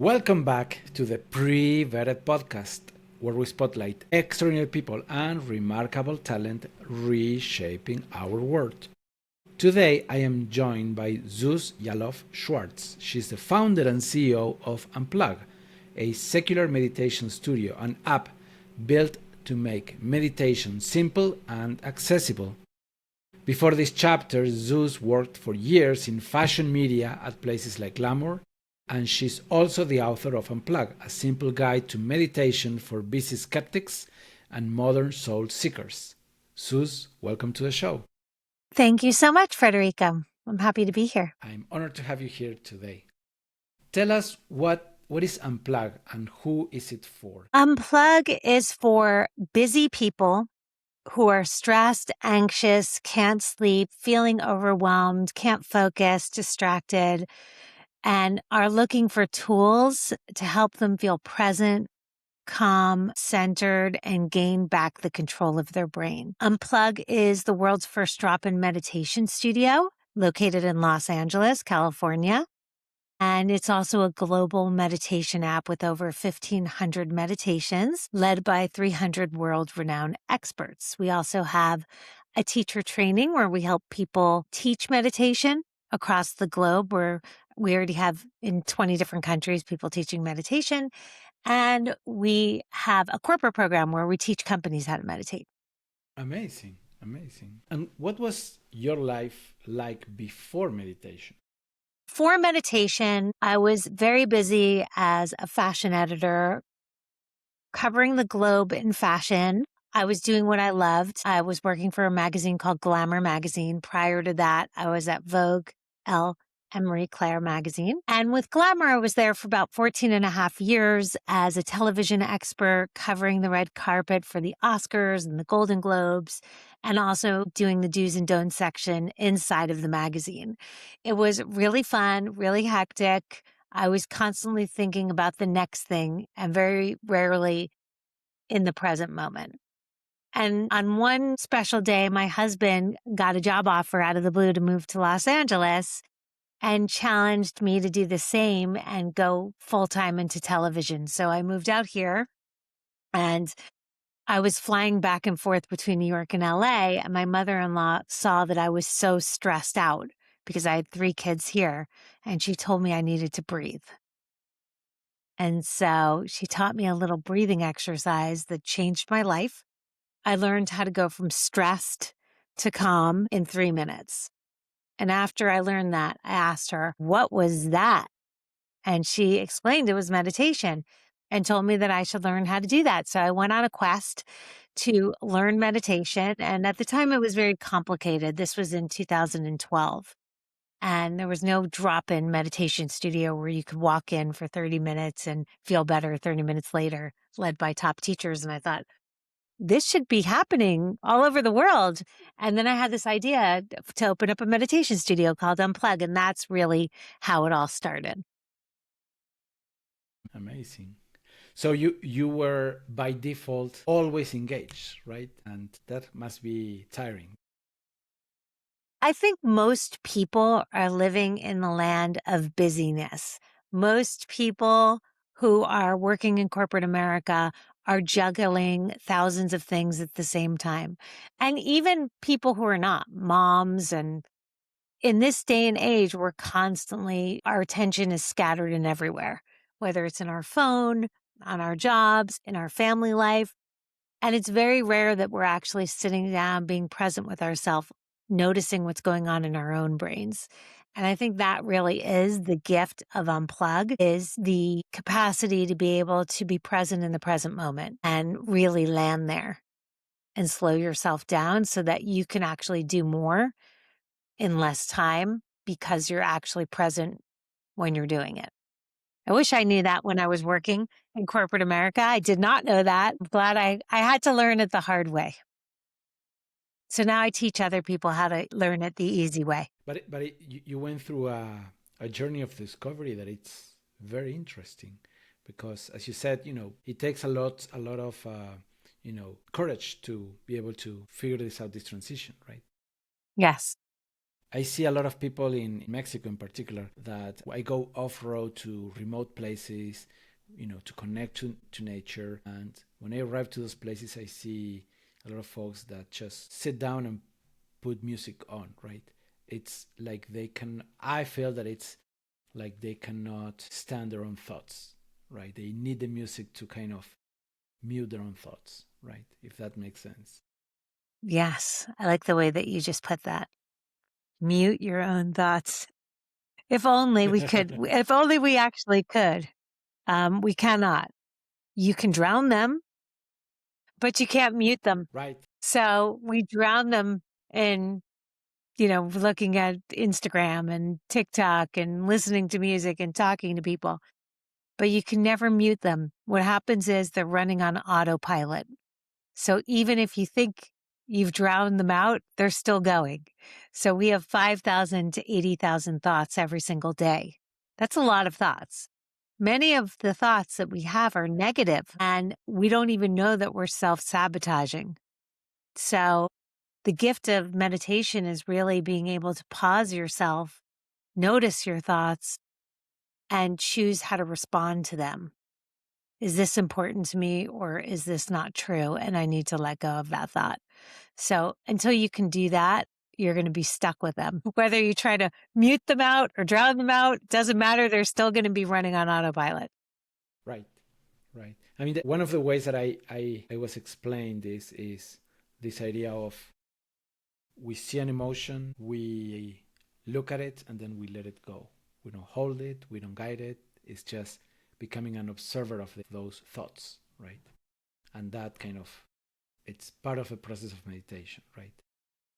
Welcome back to the Pre-Vetted podcast, where we spotlight extraordinary people and remarkable talent reshaping our world. Today, I am joined by Suze Yalof Schwartz. She's the founder and CEO of Unplug, a secular meditation studio and app built to make meditation simple and accessible. Before this chapter, Suze worked for years in fashion media at places like Glamour, and she's also the author of Unplug, a simple guide to meditation for busy skeptics and modern soul seekers. Suze, welcome to the show. Thank you so much, Federico. I'm happy to be here. I'm honored to have you here today. Tell us what is Unplug and who is it for? Unplug is for busy people who are stressed, anxious, can't sleep, feeling overwhelmed, can't focus, distracted, and are looking for tools to help them feel present, calm, centered, and gain back the control of their brain. Unplug is the world's first drop-in meditation studio located in Los Angeles, California. And it's also a global meditation app with over 1,500 meditations led by 300 world-renowned experts. We also have a teacher training where we help people teach meditation across the globe, where we already have in 20 different countries people teaching meditation. And we have a corporate program where we teach companies how to meditate. Amazing, amazing. And what was your life like before meditation? For meditation, I was very busy as a fashion editor, covering the globe in fashion. I was doing what I loved. I was working for a magazine called Glamour magazine. Prior to that, I was at Vogue, Elle, and Marie Claire magazine. And with Glamour, I was there for about 14 and a half years as a television expert, covering the red carpet for the Oscars and the Golden Globes, and also doing the do's and don'ts section inside of the magazine. It was really fun, really hectic. I was constantly thinking about the next thing and very rarely in the present moment. And on one special day, my husband got a job offer out of the blue to move to Los Angeles and challenged me to do the same and go full-time into television. So I moved out here and I was flying back and forth between New York and LA, and my mother-in-law saw that I was so stressed out because I had 3 kids here, and she told me I needed to breathe. And so she taught me a little breathing exercise that changed my life. I learned how to go from stressed to calm in 3 minutes. And after I learned that, I asked her, what was that? And she explained it was meditation and told me that I should learn how to do that. So I went on a quest to learn meditation. And at the time, it was very complicated. This was in 2012. And there was no drop-in meditation studio where you could walk in for 30 minutes and feel better 30 minutes later, led by top teachers. And I thought, this should be happening all over the world. And then I had this idea to open up a meditation studio called Unplug. And that's really how it all started. Amazing. So you were by default always engaged, right? And that must be tiring. I think most people are living in the land of busyness. Most people who are working in corporate America are juggling thousands of things at the same time. And even people who are not, moms, and in this day and age, we're constantly, our attention is scattered and everywhere, whether it's in our phone, on our jobs, in our family life. And it's very rare that we're actually sitting down, being present with ourselves, noticing what's going on in our own brains. And I think that really is the gift of Unplug, is the capacity to be able to be present in the present moment and really land there and slow yourself down so that you can actually do more in less time because you're actually present when you're doing it. I wish I knew that when I was working in corporate America. I did not know that. I'm glad I had to learn it the hard way. So now I teach other people how to learn it the easy way. You went through a journey of discovery that it's very interesting because, as you said, it takes a lot of courage to be able to figure this transition, right? Yes. I see a lot of people in Mexico in particular that I go off road to remote places, to connect to nature. And when I arrive to those places, I see a lot of folks that just sit down and put music on, right? It's like I feel that it's like they cannot stand their own thoughts, right? They need the music to kind of mute their own thoughts, right? If that makes sense. Yes, I like the way that you just put that. Mute your own thoughts. If only we could, if only we actually could. We cannot. You can drown them, but you can't mute them. Right. So we drown them in, looking at Instagram and TikTok and listening to music and talking to people, but you can never mute them. What happens is they're running on autopilot. So even if you think you've drowned them out, they're still going. So we have 5,000 to 80,000 thoughts every single day. That's a lot of thoughts. Many of the thoughts that we have are negative, and we don't even know that we're self-sabotaging. So the gift of meditation is really being able to pause yourself, notice your thoughts, and choose how to respond to them. Is this important to me, or is this not true? And I need to let go of that thought. So until you can do that, you're going to be stuck with them. Whether you try to mute them out or drown them out, doesn't matter. They're still going to be running on autopilot. Right. Right. I mean, one of the ways that I was explained this is this idea of we see an emotion, we look at it, and then we let it go. We don't hold it, we don't guide it. It's just becoming an observer of those thoughts, right? And that kind of, it's part of a process of meditation, right?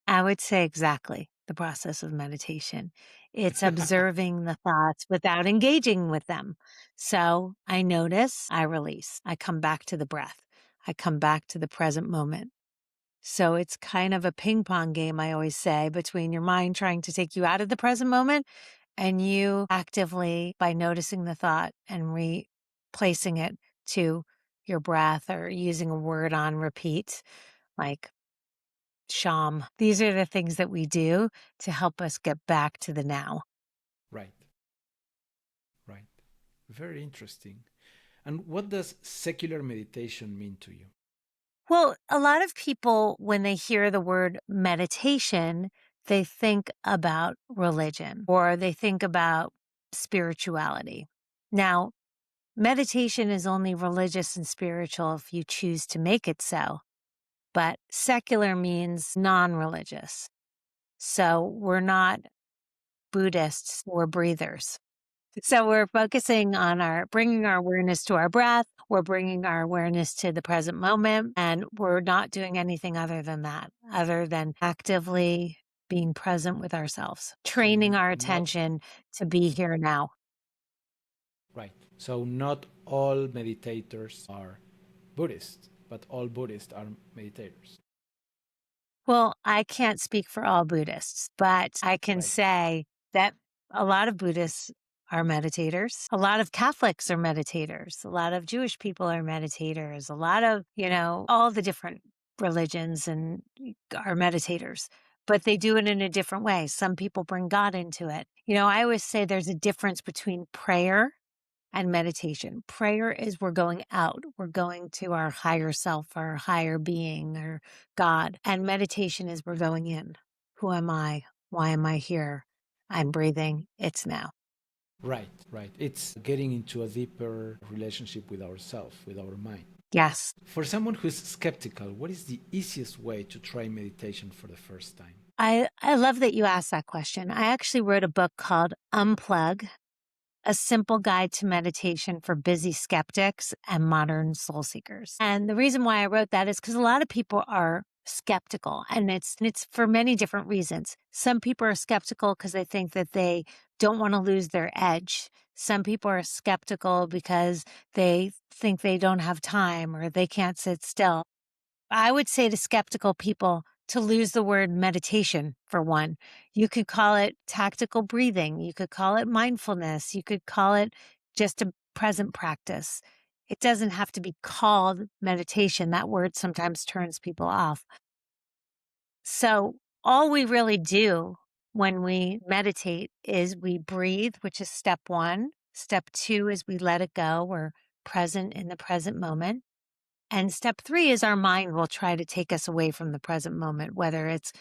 I would say exactly the process of meditation. It's observing the thoughts without engaging with them. So I notice, I release, I come back to the breath, I come back to the present moment. So it's kind of a ping pong game, I always say, between your mind trying to take you out of the present moment and you actively, by noticing the thought and replacing it to your breath or using a word on repeat, like sham. These are the things that we do to help us get back to the now. Right. Right. Very interesting. And what does secular meditation mean to you? Well, a lot of people, when they hear the word meditation, they think about religion or they think about spirituality. Now, meditation is only religious and spiritual if you choose to make it so, but secular means non-religious. So we're not Buddhists, we're breathers. So we're focusing on bringing our awareness to our breath. We're bringing our awareness to the present moment, and we're not doing anything other than that, other than actively being present with ourselves, training So our not attention to be here now. right. So not all meditators are Buddhists, but all Buddhists are meditators. Well, I can't speak for all Buddhists, but I can Right. say that a lot of Buddhists are meditators. A lot of Catholics are meditators. A lot of Jewish people are meditators. A lot of, all the different religions and are meditators, but they do it in a different way. Some people bring God into it. I always say there's a difference between prayer and meditation. Prayer is we're going out, we're going to our higher self, our higher being, or God. And meditation is we're going in. Who am I? Why am I here? I'm breathing. It's now. Right, right. It's getting into a deeper relationship with ourselves, with our mind. Yes. For someone who's skeptical, what is the easiest way to try meditation for the first time? I love that you asked that question. I actually wrote a book called Unplug, a simple guide to meditation for busy skeptics and modern soul seekers. And the reason why I wrote that is because a lot of people are skeptical, and it's for many different reasons. Some people are skeptical because they think that they don't want to lose their edge. Some people are skeptical because they think they don't have time or they can't sit still. I would say to skeptical people to lose the word meditation for one. You could call it tactical breathing. You could call it mindfulness. You could call it just a present practice. It doesn't have to be called meditation. That word sometimes turns people off. So all we really do when we meditate is we breathe, which is step 1. Step 2 is we let it go. We're present in the present moment. And step 3 is our mind will try to take us away from the present moment, whether it's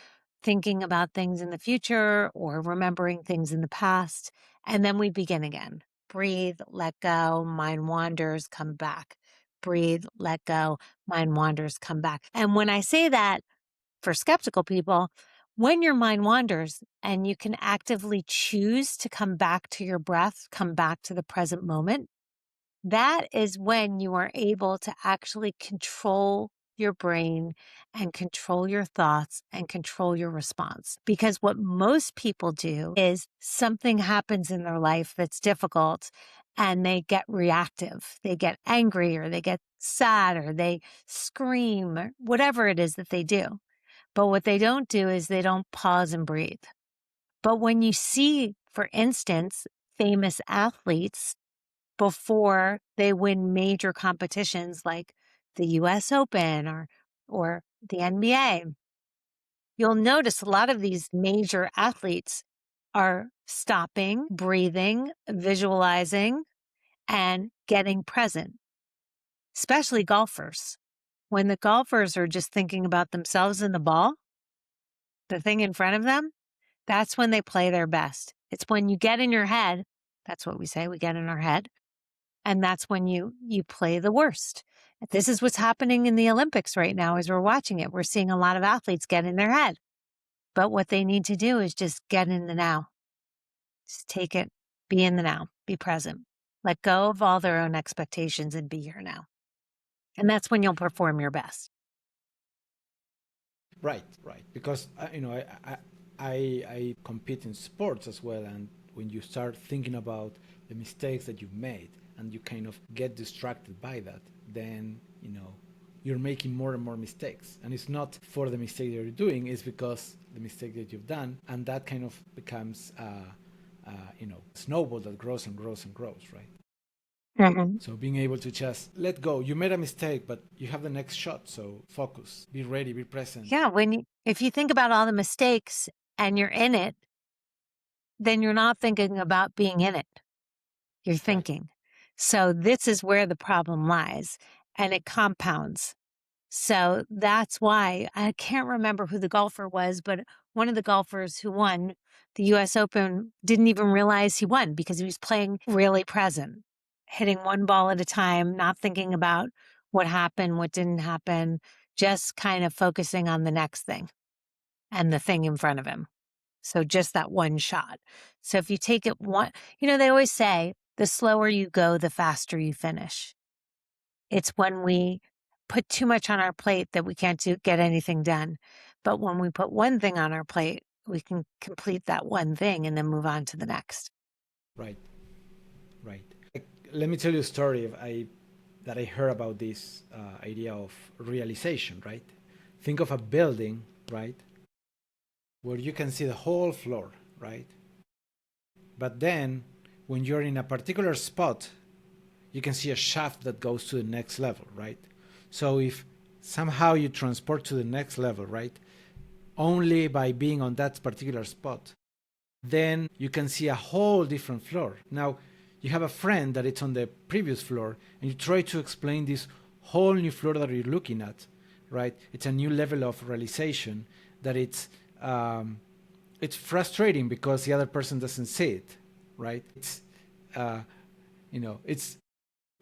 thinking about things in the future or remembering things in the past. And then we begin again. Breathe, let go, mind wanders, come back. Breathe, let go, mind wanders, come back. And when I say that for skeptical people, when your mind wanders and you can actively choose to come back to your breath, come back to the present moment, that is when you are able to actually control your brain and control your thoughts and control your response. Because what most people do is something happens in their life that's difficult and they get reactive. They get angry or they get sad or they scream or whatever it is that they do. But what they don't do is they don't pause and breathe. But when you see, for instance, famous athletes before they win major competitions like the US Open or the NBA, you'll notice a lot of these major athletes are stopping, breathing, visualizing, and getting present, especially golfers. When the golfers are just thinking about themselves and the ball, the thing in front of them, that's when they play their best. It's when you get in your head. That's what we say. We get in our head. And that's when you play the worst. This is what's happening in the Olympics right now as we're watching it. We're seeing a lot of athletes get in their head. But what they need to do is just get in the now. Just take it, be in the now, be present. Let go of all their own expectations and be here now. And that's when you'll perform your best. Right, right. Because I compete in sports as well, and when you start thinking about the mistakes that you've made, and you kind of get distracted by that, then you're making more and more mistakes, and it's not for the mistake that you're doing; it's because the mistake that you've done, and that kind of becomes snowball that grows and grows and grows, right? Mm-hmm. So being able to just let go. You made a mistake, but you have the next shot. So focus, be ready, be present. Yeah, if you think about all the mistakes and you're in it, then you're not thinking about being in it. You're thinking. Right. So this is where the problem lies, and it compounds. So that's why I can't remember who the golfer was, but one of the golfers who won the US Open didn't even realize he won because he was playing really present, hitting one ball at a time, not thinking about what happened, what didn't happen, just kind of focusing on the next thing and the thing in front of him. So just that one shot. So if you take it one, they always say the slower you go, the faster you finish. It's when we put too much on our plate that we can't get anything done. But when we put one thing on our plate, we can complete that one thing and then move on to the next. Right, right. Let me tell you a story that I heard about this idea of realization, right? Think of a building, right? Where you can see the whole floor, right? But then when you're in a particular spot, you can see a shaft that goes to the next level, right? So if somehow you transport to the next level, right, only by being on that particular spot, then you can see a whole different floor. Now, you have a friend that it's on the previous floor, and you try to explain this whole new floor that you're looking at, right? It's a new level of realization that it's frustrating because the other person doesn't see it, right? It's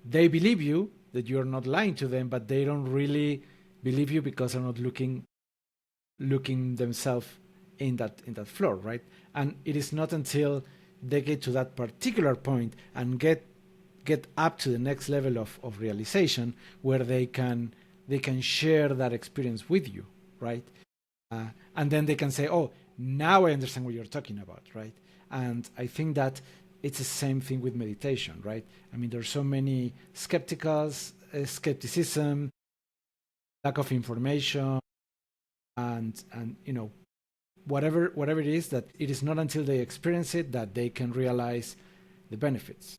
they believe you that you're not lying to them, but they don't really believe you because they're not looking themselves in that floor, right? And it is not until they get to that particular point and get up to the next level of realization where they can share that experience with you, right? And then they can say, oh, now I understand what you're talking about, right? And I think that it's the same thing with meditation, right? I mean, there's so many skepticism, lack of information, and whatever it is, that it is not until they experience it that they can realize the benefits.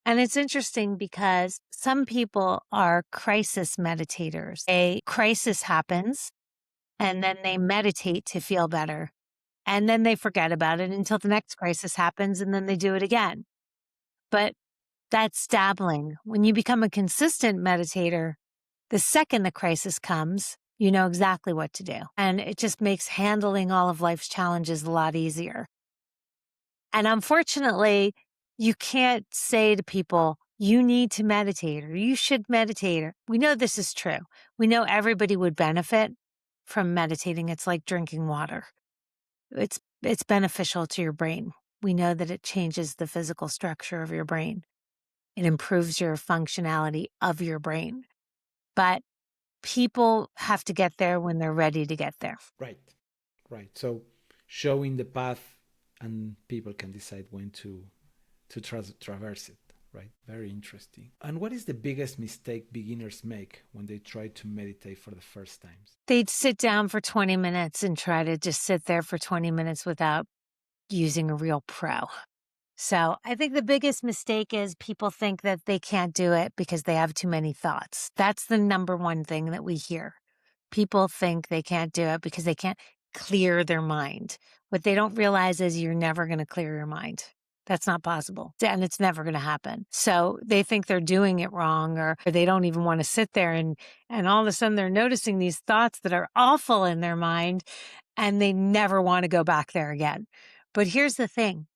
And it's interesting because some people are crisis meditators. A crisis happens and then they meditate to feel better. And then they forget about it until the next crisis happens, and then they do it again. But that's dabbling. When you become a consistent meditator, the second the crisis comes, you know exactly what to do. And it just makes handling all of life's challenges a lot easier. And unfortunately, you can't say to people, you need to meditate or you should meditate. We know this is true. We know everybody would benefit from meditating. It's like drinking water. It's beneficial to your brain. We know that it changes the physical structure of your brain. It improves your functionality of your brain. But people have to get there when they're ready to get there. Right. So showing the path, and people can decide when to traverse it. Right. Very interesting. And what is the biggest mistake beginners make when they try to meditate for the first time? They'd sit down for 20 minutes and try to just sit there for 20 minutes without using a real pro. So I think the biggest mistake is people think that they can't do it because they have too many thoughts. That's the number one thing that we hear. People think they can't do it because they can't clear their mind. What they don't realize is you're never going to clear your mind. That's not possible. And it's never going to happen. So they think they're doing it wrong, or they don't even want to sit there, and all of a sudden they're noticing these thoughts that are awful in their mind, and they never want to go back there again. But here's the thing.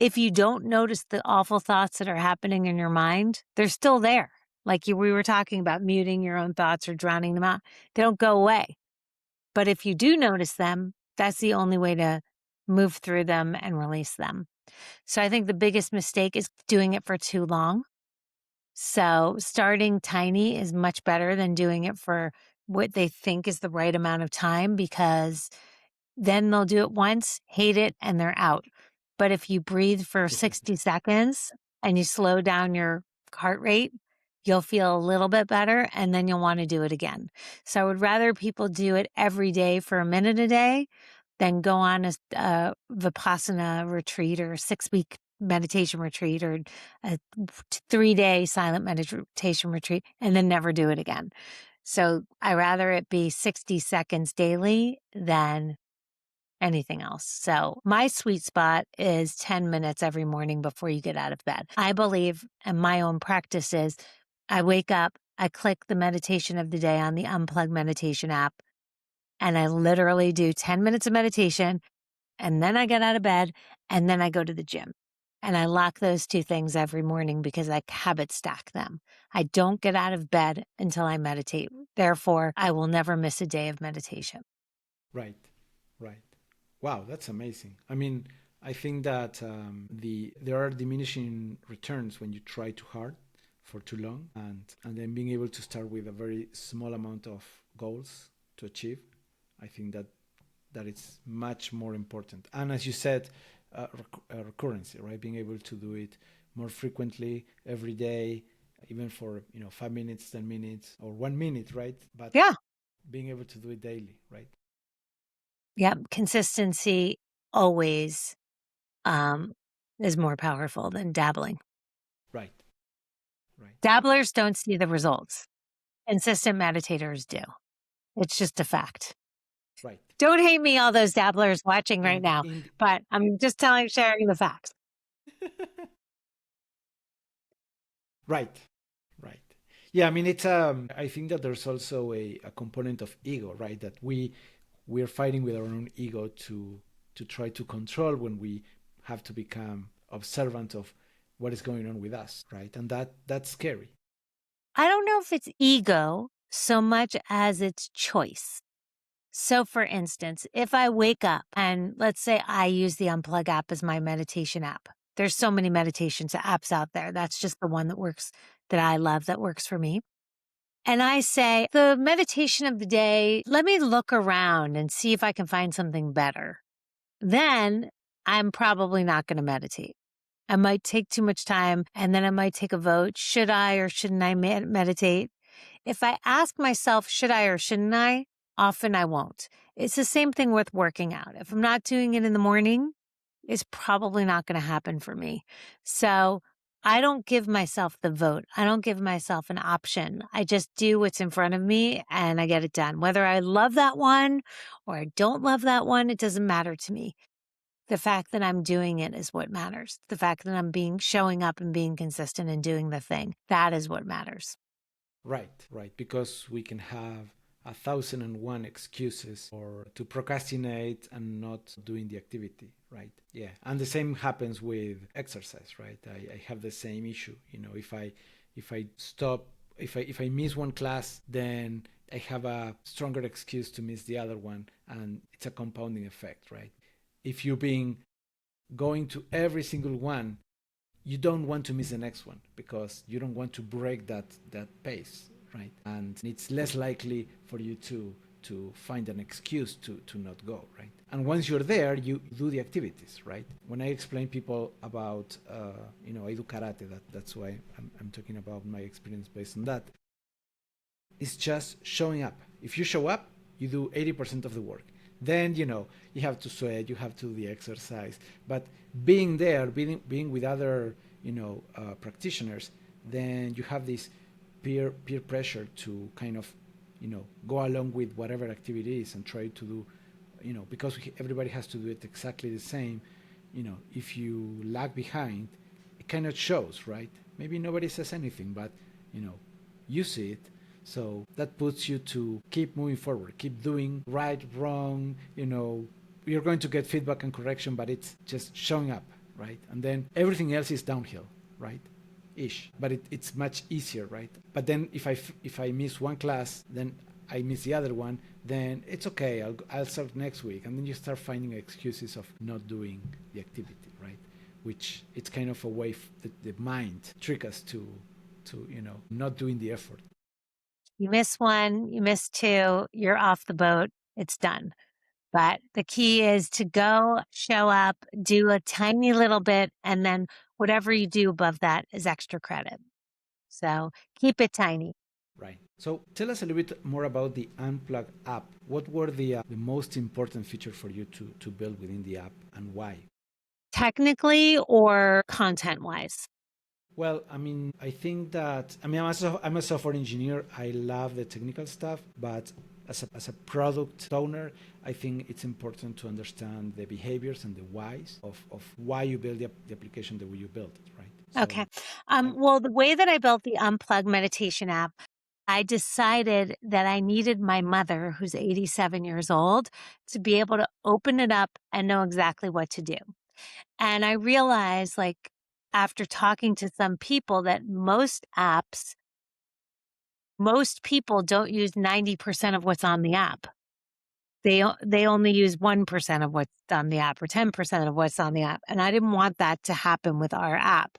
If you don't notice the awful thoughts that are happening in your mind, they're still there. Like we were talking about muting your own thoughts or drowning them out. They don't go away. But if you do notice them, that's the only way to move through them and release them. So I think the biggest mistake is doing it for too long. So starting tiny is much better than doing it for what they think is the right amount of time, because then they'll do it once, hate it, and they're out. But if you breathe for 60 seconds and you slow down your heart rate, you'll feel a little bit better, and then you'll want to do it again. So I would rather people do it every day for a minute a day than go on a Vipassana retreat or a 6-week meditation retreat or a 3-day silent meditation retreat and then never do it again. So I rather it be 60 seconds daily than anything else. So my sweet spot is 10 minutes every morning before you get out of bed. I believe, and my own practice is, I wake up, I click the meditation of the day on the Unplugged meditation app, and I literally do 10 minutes of meditation, and then I get out of bed, and then I go to the gym. And I lock those two things every morning because I habit stack them. I don't get out of bed until I meditate. Therefore, I will never miss a day of meditation. Right. Wow, that's amazing. I mean, I think that there are diminishing returns when you try too hard for too long, and then being able to start with a very small amount of goals to achieve. I think that it's much more important. And as you said, recurrency, right? Being able to do it more frequently every day, even for 5 minutes, 10 minutes, or 1 minute, right? But yeah, being able to do it daily, right? Yep. Consistency always is more powerful than dabbling. Right. Dabblers don't see the results. Consistent meditators do. It's just a fact. Right. Don't hate me, all those dabblers watching right now, but I'm just sharing the facts. Right. Yeah, I mean, it's I think that there's also a component of ego, right? That we're fighting with our own ego to try to control when we have to become observant of what is going on with us, right? And that's scary. I don't know if it's ego so much as it's choice. So for instance, if I wake up and let's say I use the Unplug app as my meditation app. There's so many meditation apps out there. That's just the one that works, that I love, that works for me. And I say, the meditation of the day, let me look around and see if I can find something better. Then I'm probably not going to meditate. I might take too much time, and then I might take a vote. Should I or shouldn't I meditate? If I ask myself, should I or shouldn't I? Often I won't. It's the same thing with working out. If I'm not doing it in the morning, it's probably not going to happen for me. So I don't give myself the vote. I don't give myself an option. I just do what's in front of me and I get it done. Whether I love that one or I don't love that one, it doesn't matter to me. The fact that I'm doing it is what matters. The fact that I'm showing up and being consistent and doing the thing, that is what matters. Right. Because we can have 1,001 excuses or to procrastinate and not doing the activity, right? Yeah. And the same happens with exercise, right? I have the same issue. If I stop, if I miss one class, then I have a stronger excuse to miss the other one, and it's a compounding effect, right? If you've been going to every single one, you don't want to miss the next one because you don't want to break that pace, right? And it's less likely for you to find an excuse to not go, right? And once you're there, you do the activities, right? When I explain people about, I do karate. That's why I'm talking about my experience based on that. It's just showing up. If you show up, you do 80% of the work. Then you have to sweat, you have to do the exercise, but being there, being with other practitioners, then you have this peer pressure to kind of go along with whatever activity is and try to do because everybody has to do it exactly the same. If you lag behind, it kind of shows, right? Maybe nobody says anything, but you see it. So that puts you to keep moving forward, keep doing right, wrong. You're going to get feedback and correction, but it's just showing up, right? And then everything else is downhill, right? Ish. But it's much easier, right? But then if I miss one class, then I miss the other one, then it's okay. I'll start next week, and then you start finding excuses of not doing the activity, right? Which it's kind of a way the mind trick us to not doing the effort. You miss one, you miss two, you're off the boat, it's done. But the key is to go, show up, do a tiny little bit, and then whatever you do above that is extra credit. So keep it tiny. Right. So tell us a little bit more about the Unplugged app. What were the most important feature for you to build within the app, and why? Technically or content wise? Well, I think that I'm a software engineer. I love the technical stuff, but as a product owner, I think it's important to understand the behaviors and the whys of why you build the application the way you build it, right? Okay. So, I, Well, the way that I built the Unplug meditation app, I decided that I needed my mother, who's 87 years old, to be able to open it up and know exactly what to do. And I realized, like, after talking to some people, that most apps, most people don't use 90% of what's on the app. They only use 1% of what's on the app or 10% of what's on the app. And I didn't want that to happen with our app.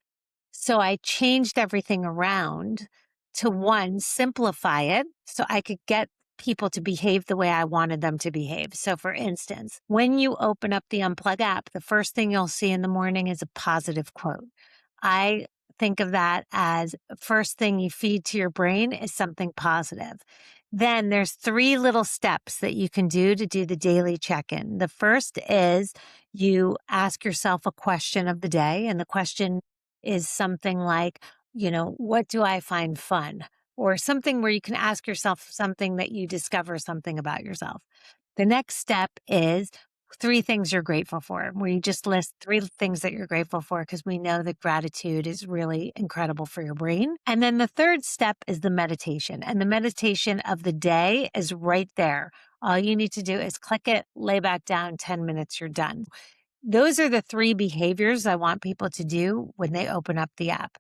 So I changed everything around to one, simplify it so I could get people to behave the way I wanted them to behave. So for instance, when you open up the Unplug app, the first thing you'll see in the morning is a positive quote. I think of that as first thing you feed to your brain is something positive. Then there's three little steps that you can do to do the daily check-in. The first is you ask yourself a question of the day, and the question is something like, what do I find fun? Or something where you can ask yourself something that you discover something about yourself. The next step is three things you're grateful for, where you just list three things that you're grateful for, because we know that gratitude is really incredible for your brain. And then the third step is the meditation. And the meditation of the day is right there. All you need to do is click it, lay back down, 10 minutes, you're done. Those are the three behaviors I want people to do when they open up the app.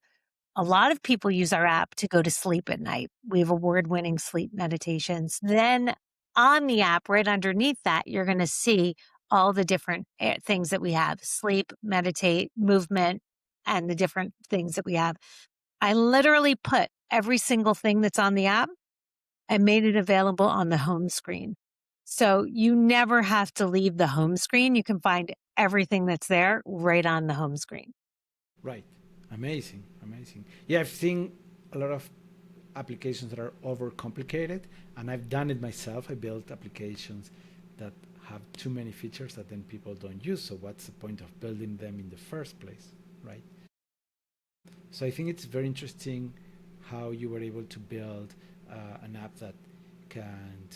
A lot of people use our app to go to sleep at night. We have award-winning sleep meditations. Then on the app, right underneath that, you're going to see all the different things that we have: sleep, meditate, movement, and the different things that we have. I literally put every single thing that's on the app and made it available on the home screen. So you never have to leave the home screen. You can find everything that's there right on the home screen. right. Amazing. Yeah, I've seen a lot of applications that are overcomplicated, and I've done it myself. I built applications that have too many features that then people don't use. So what's the point of building them in the first place, right? So I think it's very interesting how you were able to build an app that can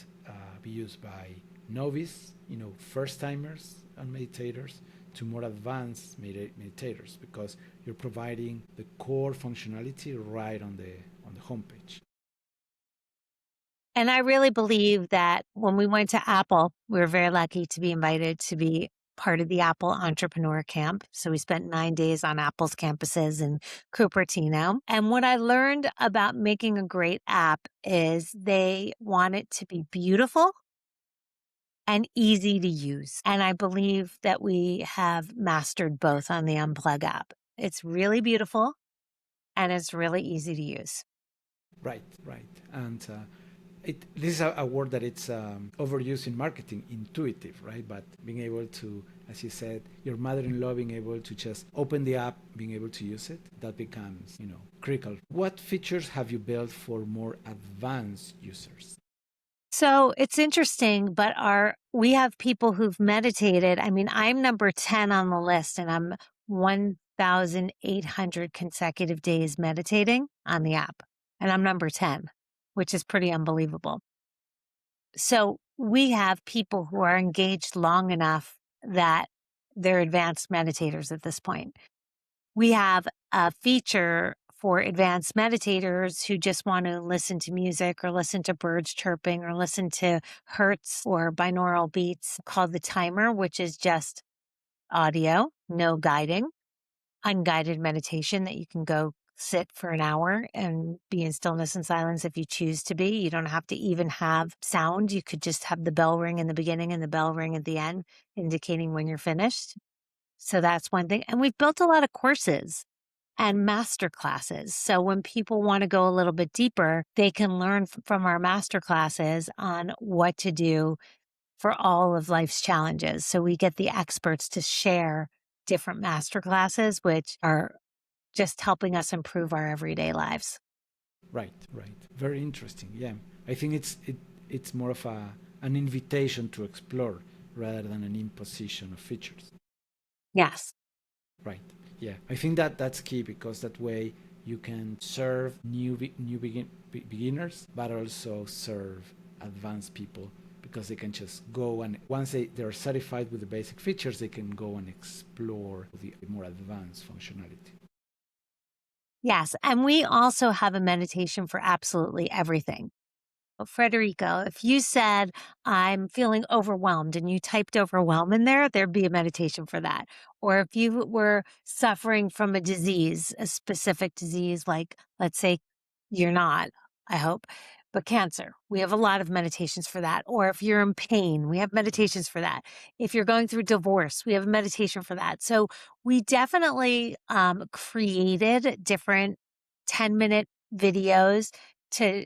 be used by novice, first timers and meditators, to more advanced meditators because you're providing the core functionality right on the homepage. And I really believe that when we went to Apple, we were very lucky to be invited to be part of the Apple Entrepreneur Camp. So we spent 9 days on Apple's campuses in Cupertino. And what I learned about making a great app is they want it to be beautiful and easy to use. And I believe that we have mastered both on the Unplug app. It's really beautiful and it's really easy to use. Right. And this is a word that it's overused in marketing, intuitive, right? But being able to, as you said, your mother-in-law being able to just open the app, being able to use it, that becomes, critical. What features have you built for more advanced users? So it's interesting, but we have people who've meditated. I mean, I'm number 10 on the list and I'm 1,800 consecutive days meditating on the app. And I'm number 10, which is pretty unbelievable. So we have people who are engaged long enough that they're advanced meditators at this point. We have a feature for advanced meditators who just want to listen to music or listen to birds chirping or listen to hertz or binaural beats called the timer, which is just audio, no guiding, unguided meditation that you can go sit for an hour and be in stillness and silence if you choose to be. You don't have to even have sound. You could just have the bell ring in the beginning and the bell ring at the end, indicating when you're finished. So that's one thing. And we've built a lot of courses and master classes. So when people want to go a little bit deeper, they can learn from our master classes on what to do for all of life's challenges. So we get the experts to share different master classes, which are just helping us improve our everyday lives. Right. Very interesting. Yeah. I think it's more of an invitation to explore rather than an imposition of features. Yes. Right. Yeah. I think that's key because that way you can serve beginners, but also serve advanced people because they can just go and once they're satisfied with the basic features, they can go and explore the more advanced functionality. Yes. And we also have a meditation for absolutely everything. Federico, if you said, I'm feeling overwhelmed and you typed overwhelm in there, there'd be a meditation for that. Or if you were suffering from a disease, a specific disease, like let's say you're not, I hope, but cancer, we have a lot of meditations for that. Or if you're in pain, we have meditations for that. If you're going through divorce, we have a meditation for that. So we definitely created different 10-minute videos to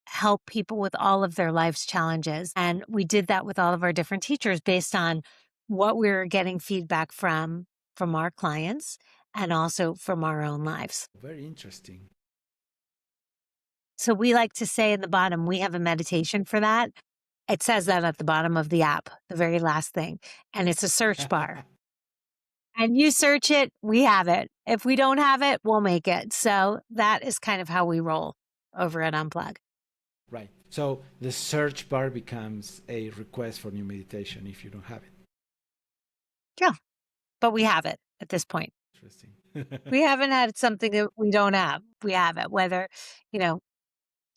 help people with all of their life's challenges. And we did that with all of our different teachers based on what we were getting feedback from our clients and also from our own lives. Very interesting. So we like to say in the bottom, we have a meditation for that. It says that at the bottom of the app, the very last thing. And it's a search bar. And you search it, we have it. If we don't have it, we'll make it. So that is kind of how we roll over at Unplug. Right. So the search bar becomes a request for new meditation if you don't have it. Yeah. But we have it at this point. Interesting. We haven't had something that we don't have. We have it. Whether,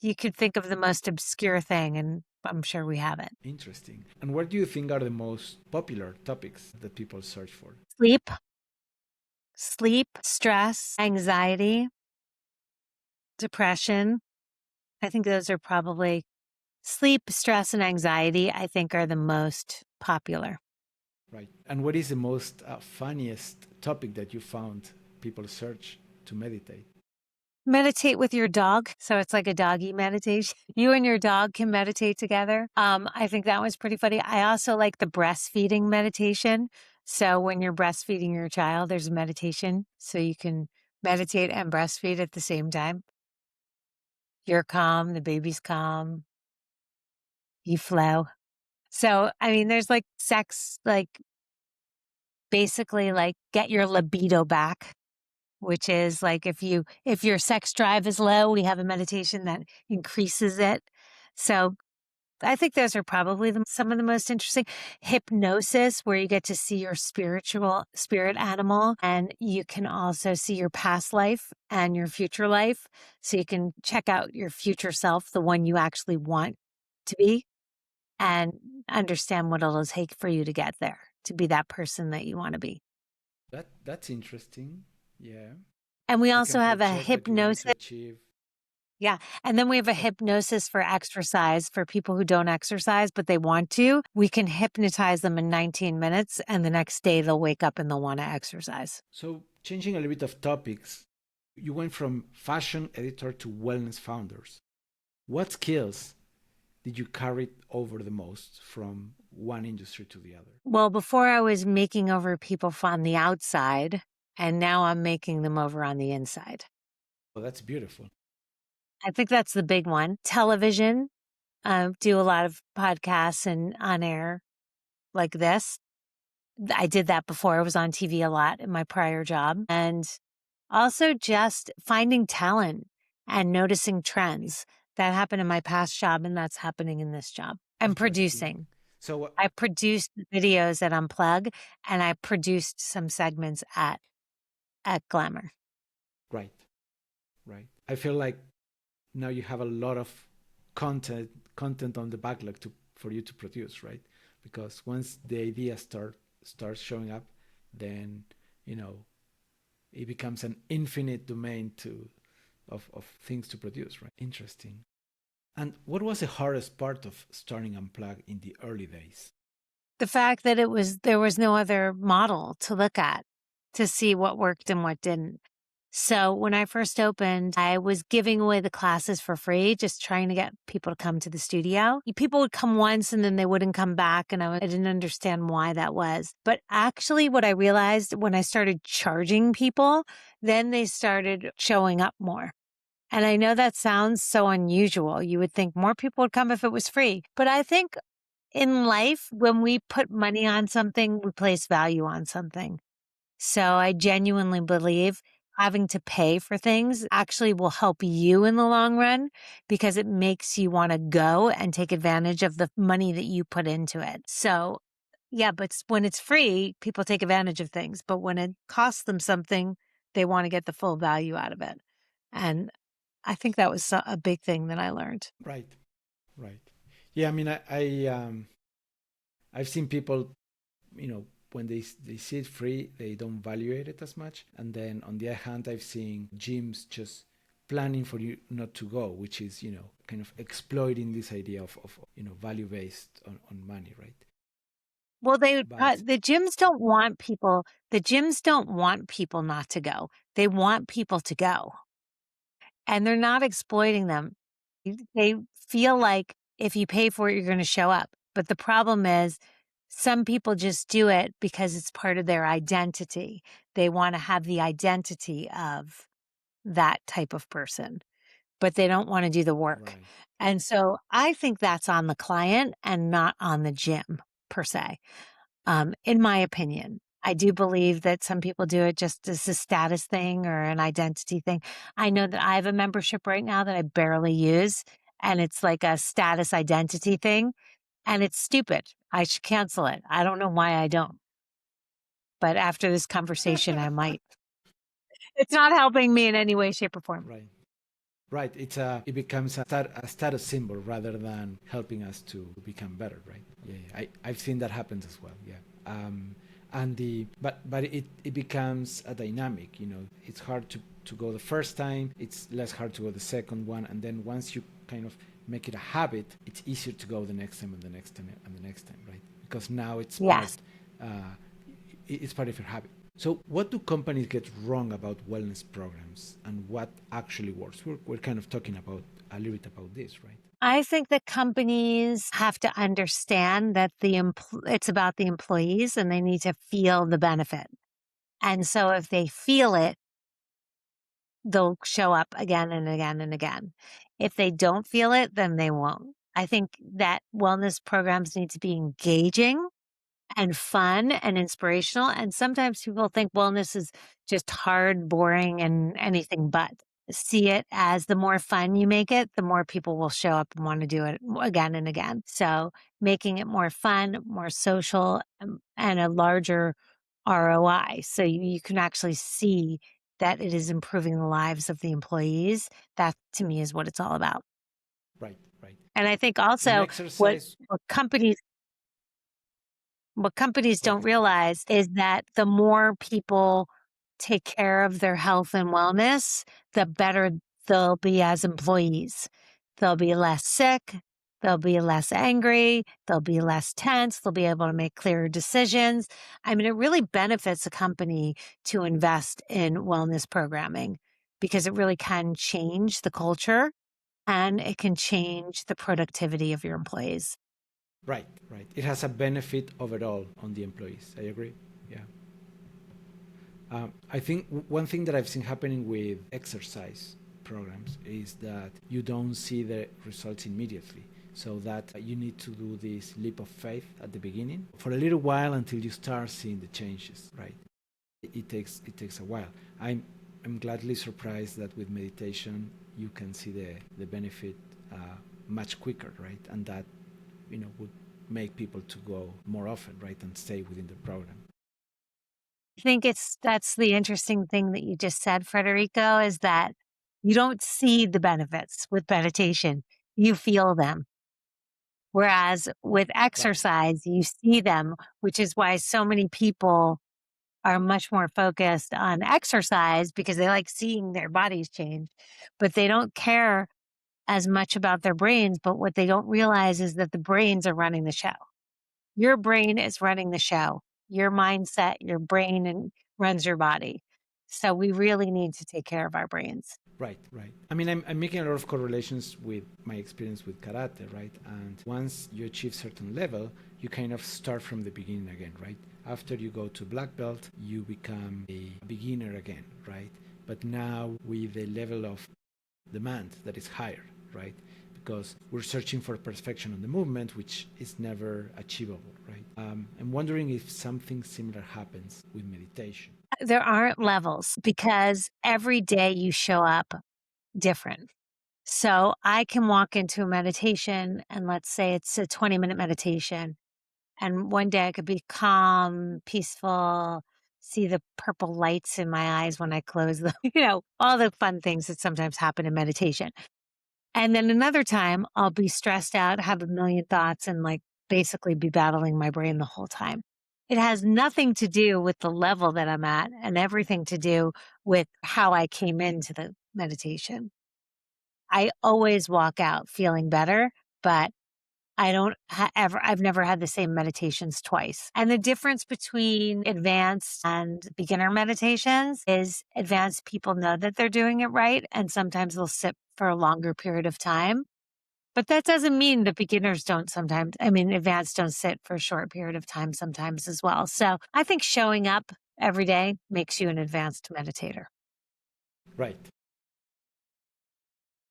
you could think of the most obscure thing and I'm sure we have it. Interesting. And what do you think are the most popular topics that people search for? Sleep, stress, anxiety, depression. I think those are probably sleep, stress, and anxiety, I think are the most popular. Right. And what is the most funniest topic that you found people search to meditate? Meditate with your dog. So it's like a doggy meditation. You and your dog can meditate together. I think that was pretty funny. I also like the breastfeeding meditation. So when you're breastfeeding your child, there's a meditation. So you can meditate and breastfeed at the same time. You're calm, the baby's calm, you flow. So, I mean, there's like sex, like basically like get your libido back, which is like if your sex drive is low, we have a meditation that increases it. So I think those are probably some of the most interesting. Hypnosis, where you get to see your spirit animal, and you can also see your past life and your future life. So you can check out your future self, the one you actually want to be, and understand what it'll take for you to get there, to be that person that you want to be. That's interesting. Yeah. And we You also can have a project what you want to hypnosis. achieve. Yeah. And then we have a hypnosis for exercise for people who don't exercise, but they want to. We can hypnotize them in 19 minutes, and the next day they'll wake up and they'll want to exercise. So, changing a little bit of topics, you went from fashion editor to wellness founders. What skills did you carry over the most from one industry to the other? Well, before I was making over people on the outside, and now I'm making them over on the inside. Oh, that's beautiful. I think that's the big one. Television, do a lot of podcasts and on air like this. I did that before. I was on TV a lot in my prior job. And also just finding talent and noticing trends. That happened in my past job, and that's happening in this job. And producing. So, I produced videos at Unplug, and I produced some segments at Glamour. right. I feel like now you have a lot of content on the backlog for you to produce, right? Because once the idea starts showing up, then it becomes an infinite domain of things to produce, right? Interesting. And what was the hardest part of starting Unplug in the early days? The fact that there was no other model to look at to see what worked and what didn't. So when I first opened, I was giving away the classes for free, just trying to get people to come to the studio. People would come once and then they wouldn't come back. And I didn't understand why that was. But actually what I realized when I started charging people, then they started showing up more. And I know that sounds so unusual. You would think more people would come if it was free. But I think in life, when we put money on something, we place value on something. So I genuinely believe having to pay for things actually will help you in the long run because it makes you want to go and take advantage of the money that you put into it. So yeah, but when it's free, people take advantage of things. But when it costs them something, they want to get the full value out of it. And I think that was a big thing that I learned. Right. Yeah, I mean, I've seen people, when they see it free, they don't value it as much. And then on the other hand, I've seen gyms just planning for you not to go, which is, kind of exploiting this idea of value based on money, right? Well, the gyms don't want people. The gyms don't want people not to go. They want people to go, and they're not exploiting them. They feel like if you pay for it, you're going to show up. But the problem is some people just do it because it's part of their identity. They want to have the identity of that type of person, but they don't want to do the work. Right. And so I think that's on the client and not on the gym per se. In my opinion, I do believe that some people do it just as a status thing or an identity thing. I know that I have a membership right now that I barely use, and it's like a status identity thing, and it's stupid. I should cancel it. I don't know why I don't. But after this conversation, I might. It's not helping me in any way, shape, or form. Right. It becomes a status symbol rather than helping us to become better, right? Yeah. I've seen that happens as well. Yeah. But it becomes a dynamic. It's hard to go the first time. It's less hard to go the second one, and then once you kind of make it a habit, it's easier to go the next time and the next time and the next time, right? Because now it's it's part of your habit. So what do companies get wrong about wellness programs and what actually works? We're kind of talking about a little bit about this, right? I think that companies have to understand that it's about the employees and they need to feel the benefit. And so if they feel it, they'll show up again and again and again. If they don't feel it, then they won't. I think that wellness programs need to be engaging and fun and inspirational. And sometimes people think wellness is just hard, boring, and anything but. see it as the more fun you make it, the more people will show up and want to do it again and again. So making it more fun, more social, and a larger ROI. So you can actually see that it is improving the lives of the employees. That to me is what it's all about. Right, right. And I think In also exercise, what companies go don't ahead. realize is that the more people take care of their health and wellness, the better they'll be as employees. They'll be less sick. They'll be less angry. They'll be less tense. They'll be able to make clearer decisions. I mean, it really benefits a company to invest in wellness programming because it really can change the culture and it can change the productivity of your employees. Right, right. It has a benefit overall on the employees. I agree. Yeah. I think one thing that I've seen happening with exercise programs is that you don't see the results immediately. So that you need to do this leap of faith at the beginning for a little while until you start seeing the changes. Right. It takes a while. I'm gladly surprised that with meditation you can see the benefit much quicker, right? And that would make people to go more often, right, and stay within the program. I think that's the interesting thing that you just said, Federico, is that you don't see the benefits with meditation. You feel them. Whereas with Right, exercise, you see them, which is why so many people are much more focused on exercise because they like seeing their bodies change, but they don't care as much about their brains. But what they don't realize is that the brains are running the show. Your brain is running the show. Your mindset, your brain, and runs your body. So we really need to take care of our brains. right, right. I mean, I'm making a lot of correlations with my experience with karate, right? And once you achieve certain level, you kind of start from the beginning again, right? After you go to black belt, you become a beginner again, right? But now with a level of demand that is higher, right? Because we're searching for perfection on the movement, which is never achievable, right? I'm wondering if something similar happens with meditation. There aren't levels because every day you show up different. So I can walk into a meditation and let's say it's a 20-minute meditation. And one day I could be calm, peaceful, see the purple lights in my eyes when I close them, all the fun things that sometimes happen in meditation. And then another time I'll be stressed out, have a million thoughts, and like basically be battling my brain the whole time. It has nothing to do with the level that I'm at and everything to do with how I came into the meditation. I always walk out feeling better, but I don't I've never had the same meditations twice. And the difference between advanced and beginner meditations is advanced people know that they're doing it right. And sometimes they'll sit for a longer period of time. But that doesn't mean that beginners don't sometimes, advanced don't sit for a short period of time sometimes as well. So I think showing up every day makes you an advanced meditator. Right.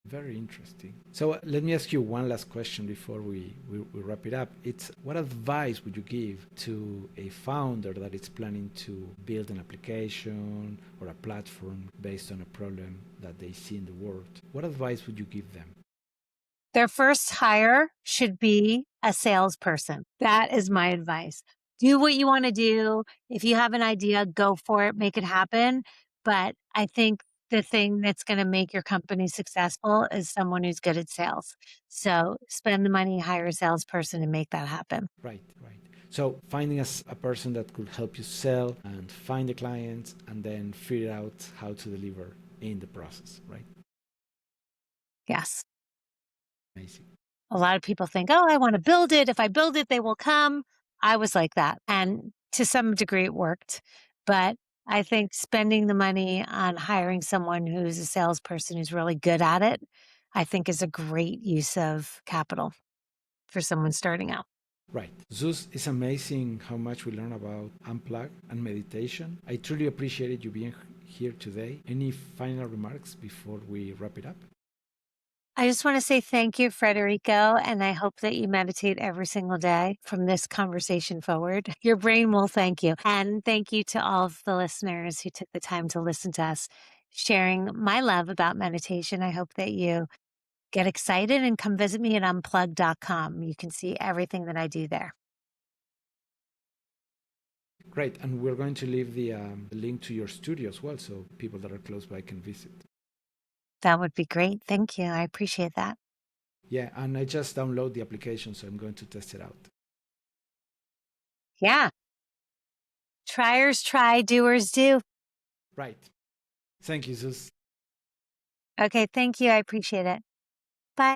Very interesting. So let me ask you one last question before we wrap it up. It's what advice would you give to a founder that is planning to build an application or a platform based on a problem that they see in the world? What advice would you give them? Their first hire should be a salesperson. That is my advice. Do what you want to do. If you have an idea, go for it, make it happen. But I think the thing that's going to make your company successful is someone who's good at sales. So spend the money, hire a salesperson, and make that happen. Right, right. So finding a person that could help you sell and find the clients and then figure out how to deliver in the process, right? Yes. Amazing. A lot of people think, oh, I want to build it. If I build it, they will come. I was like that. And to some degree, it worked. But I think spending the money on hiring someone who's a salesperson who's really good at it, I think is a great use of capital for someone starting out. Right. Zeus, it's amazing how much we learn about Unplug and meditation. I truly appreciated you being here today. Any final remarks before we wrap it up? I just want to say thank you, Federico, and I hope that you meditate every single day from this conversation forward. Your brain will thank you. And thank you to all of the listeners who took the time to listen to us. sharing my love about meditation. I hope that you get excited and come visit me at unplug.com. You can see everything that I do there. Great. And we're going to leave the link to your studio as well, so people that are close by can visit. That would be great. Thank you. I appreciate that. Yeah, and I just download the application, so I'm going to test it out. Yeah. Triers try, doers do. Right. Thank you, Suze. Okay. Thank you. I appreciate it. Bye.